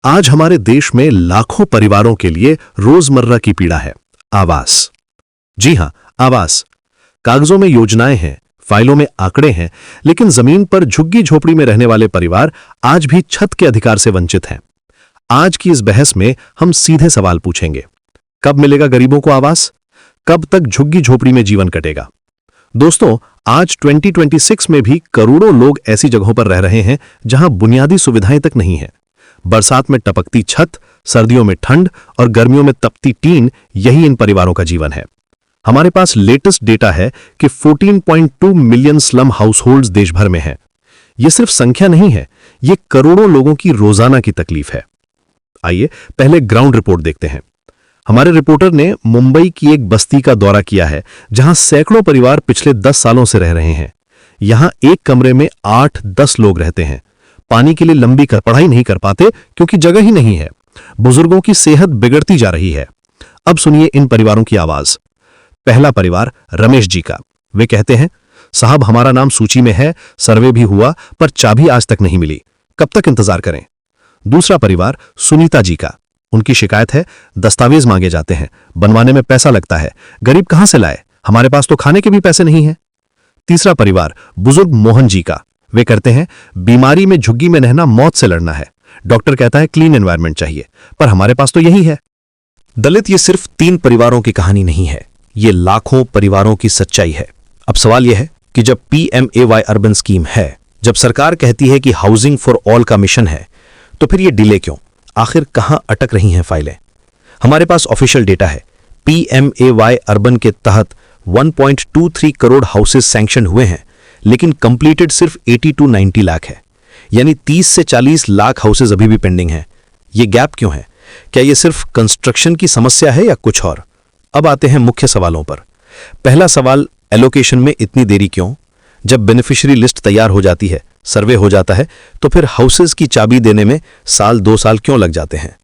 आज हमारे देश में लाखों परिवारों के लिए रोजमर्रा की पीड़ा है आवास। जी हां, आवास। कागजों में योजनाएं हैं, फाइलों में आंकड़े हैं, लेकिन जमीन पर झुग्गी झोपड़ी में रहने वाले परिवार आज भी छत के अधिकार से वंचित हैं। आज की इस बहस में हम सीधे सवाल पूछेंगे, कब मिलेगा गरीबों को आवास? कब तक झुग्गी झोपड़ी में जीवन कटेगा? दोस्तों, आज 2026 में भी करोड़ों लोग ऐसी जगहों पर रह रहे हैं जहां बुनियादी सुविधाएं तक नहीं है। बरसात में टपकती छत, सर्दियों में ठंड और गर्मियों में तपती टीन, यही इन परिवारों का जीवन है। हमारे पास लेटेस्ट डेटा है कि 14.2 मिलियन स्लम हाउसहोल्ड्स देश भर में हैं। यह सिर्फ संख्या नहीं है, यह करोड़ों लोगों की रोजाना की तकलीफ है। आइए पहले ग्राउंड रिपोर्ट देखते हैं। हमारे रिपोर्टर ने मुंबई की एक बस्ती का दौरा किया है जहां सैकड़ों परिवार पिछले 10 सालों से रह रहे हैं। यहां एक कमरे में 8-10 लोग रहते हैं। पानी के लिए लंबी पढ़ाई नहीं कर पाते क्योंकि जगह ही नहीं है। बुजुर्गों की सेहत बिगड़ती जा रही है। अब सुनिए इन परिवारों की आवाज। पहला परिवार रमेश जी का। वे कहते हैं, साहब हमारा नाम सूची में है, सर्वे भी हुआ, पर चाबी आज तक नहीं मिली, कब तक इंतजार करें? दूसरा परिवार सुनीता जी का। उनकी शिकायत है, दस्तावेज मांगे जाते हैं, बनवाने में पैसा लगता है, गरीब कहां से लाए, हमारे पास तो खाने के भी पैसे नहीं है। तीसरा परिवार बुजुर्ग मोहन जी का। वे कहते हैं, बीमारी में झुग्गी में रहना मौत से लड़ना है, डॉक्टर कहता है क्लीन एनवायरनमेंट चाहिए, पर हमारे पास तो यही है। दलित ये सिर्फ 3 परिवारों की कहानी नहीं है, ये लाखों परिवारों की सच्चाई है। अब सवाल यह है कि जब PMAY अर्बन स्कीम है, जब सरकार कहती है कि हाउसिंग फॉर ऑल का मिशन है, तो फिर ये डिले क्यों? आखिर कहां अटक रही हैं फाइलें? हमारे पास ऑफिशियल डेटा है। PMAY अर्बन के तहत 1.23 करोड़ हाउसेस सैंक्शन हुए हैं, लेकिन कंप्लीटेड सिर्फ 80 to 90 लाख है, यानी 30 से 40 लाख हाउसेज अभी भी पेंडिंग हैं। ये गैप क्यों है? क्या ये सिर्फ कंस्ट्रक्शन की समस्या है या कुछ और? अब आते हैं मुख्य सवालों पर। पहला सवाल, एलोकेशन में इतनी देरी क्यों? जब बेनिफिशियरी लिस्ट तैयार हो जाती है, सर्वे हो जाता है, तो फिर हाउसेज की चाबी देने में 1-2 साल क्यों लग जाते हैं?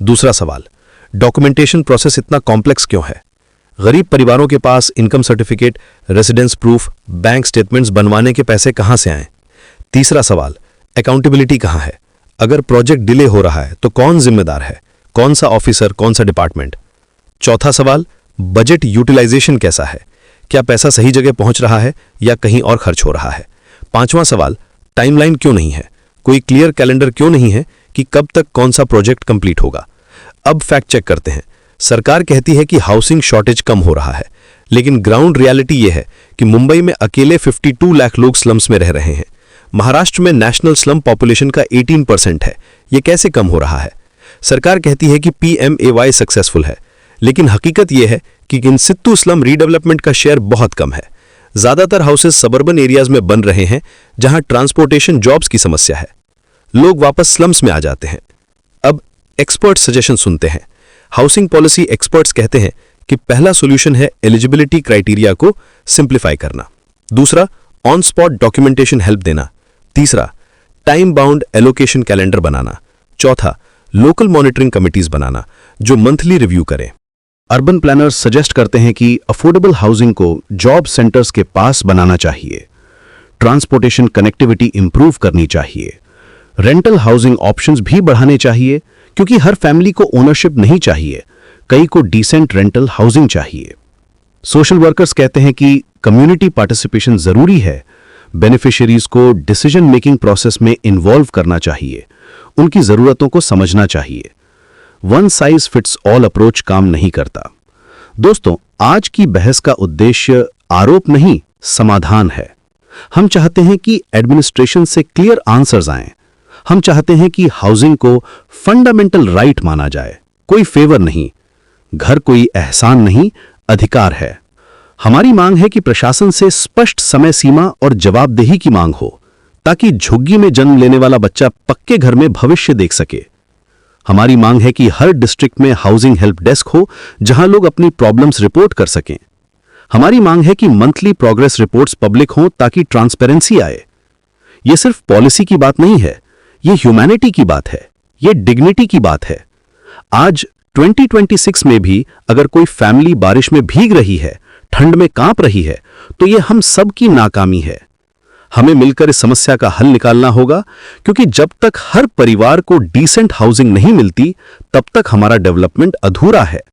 दूसरा सवाल, डॉक्यूमेंटेशन प्रोसेस इतना कॉम्प्लेक्स क्यों है? गरीब परिवारों के पास income certificate, residence proof, bank statements बनवाने के पैसे कहां से आएं? तीसरा सवाल, अकाउंटेबिलिटी कहां है? अगर प्रोजेक्ट डिले हो रहा है तो कौन जिम्मेदार है? कौन सा ऑफिसर, कौन सा डिपार्टमेंट? चौथा सवाल, बजट यूटिलाइजेशन कैसा है? क्या पैसा सही जगह पहुंच रहा है या कहीं और खर्च हो रहा है? पांचवां सवाल, टाइमलाइन क्यों नहीं है? कोई क्लियर कैलेंडर क्यों नहीं है कि कब तक कौन सा प्रोजेक्ट कंप्लीट होगा? अब फैक्ट चेक करते हैं। सरकार कहती है कि हाउसिंग शॉर्टेज कम हो रहा है, लेकिन ग्राउंड रियलिटी यह है कि मुंबई में अकेले 52 लाख लोग स्लम्स में रह रहे हैं। महाराष्ट्र में नेशनल स्लम पॉपुलेशन का 18% है। यह कैसे कम हो रहा है? सरकार कहती है कि PMAY सक्सेसफुल है, लेकिन हकीकत यह है कि इन सित्तू स्लम रीडेवलपमेंट का शेयर बहुत कम है। ज्यादातर हाउसेज सबर्बन एरियाज में बन रहे हैं जहां ट्रांसपोर्टेशन जॉब्स की समस्या है। लोग वापस स्लम्स में आ जाते हैं। अब एक्सपर्ट सजेशन सुनते हैं। हाउसिंग पॉलिसी एक्सपर्ट्स कहते हैं कि पहला सॉल्यूशन है एलिजिबिलिटी क्राइटेरिया को सिंप्लीफाई करना। दूसरा, ऑन स्पॉट डॉक्यूमेंटेशन हेल्प देना। तीसरा, टाइम बाउंड एलोकेशन कैलेंडर बनाना। चौथा, लोकल मॉनिटरिंग कमिटीज बनाना जो मंथली रिव्यू करें। अर्बन प्लानर्स सजेस्ट करते हैं कि अफोर्डेबल हाउसिंग को जॉब सेंटर्स के पास बनाना चाहिए, ट्रांसपोर्टेशन कनेक्टिविटी इंप्रूव करनी चाहिए, रेंटल हाउसिंग ऑप्शंस भी बढ़ाने चाहिए, क्योंकि हर फैमिली को ओनरशिप नहीं चाहिए, कई को डिसेंट रेंटल हाउसिंग चाहिए। सोशल वर्कर्स कहते हैं कि कम्युनिटी पार्टिसिपेशन जरूरी है, बेनिफिशियरीज को डिसीजन मेकिंग प्रोसेस में इन्वॉल्व करना चाहिए, उनकी जरूरतों को समझना चाहिए। One size fits all approach काम नहीं करता। दोस्तों, आज की बहस का उद्देश्य आरोप नहीं, समाधान है। हम चाहते हैं कि एडमिनिस्ट्रेशन से क्लियर आंसर्स आएं। हम चाहते हैं कि हाउसिंग को फंडामेंटल राइट माना जाए, कोई फेवर नहीं। घर कोई एहसान नहीं, अधिकार है। हमारी मांग है कि प्रशासन से स्पष्ट समय सीमा और जवाबदेही की मांग हो, ताकि झुग्गी में जन्म लेने वाला बच्चा पक्के घर में भविष्य देख सके। हमारी मांग है कि हर डिस्ट्रिक्ट में हाउसिंग हेल्प डेस्क हो, जहां लोग अपनी प्रॉब्लम्स रिपोर्ट कर सकें। हमारी मांग है कि मंथली प्रोग्रेस रिपोर्ट्स पब्लिक हों, ताकि ट्रांसपेरेंसी आए। यह सिर्फ पॉलिसी की बात नहीं है, यह ह्यूमैनिटी की बात है, यह डिग्निटी की बात है। आज 2026 में भी अगर कोई फैमिली बारिश में भीग रही है, ठंड में कांप रही है, तो यह हम सब की नाकामी है। हमें मिलकर इस समस्या का हल निकालना होगा, क्योंकि जब तक हर परिवार को डिसेंट हाउसिंग नहीं मिलती, तब तक हमारा डेवलपमेंट अधूरा है।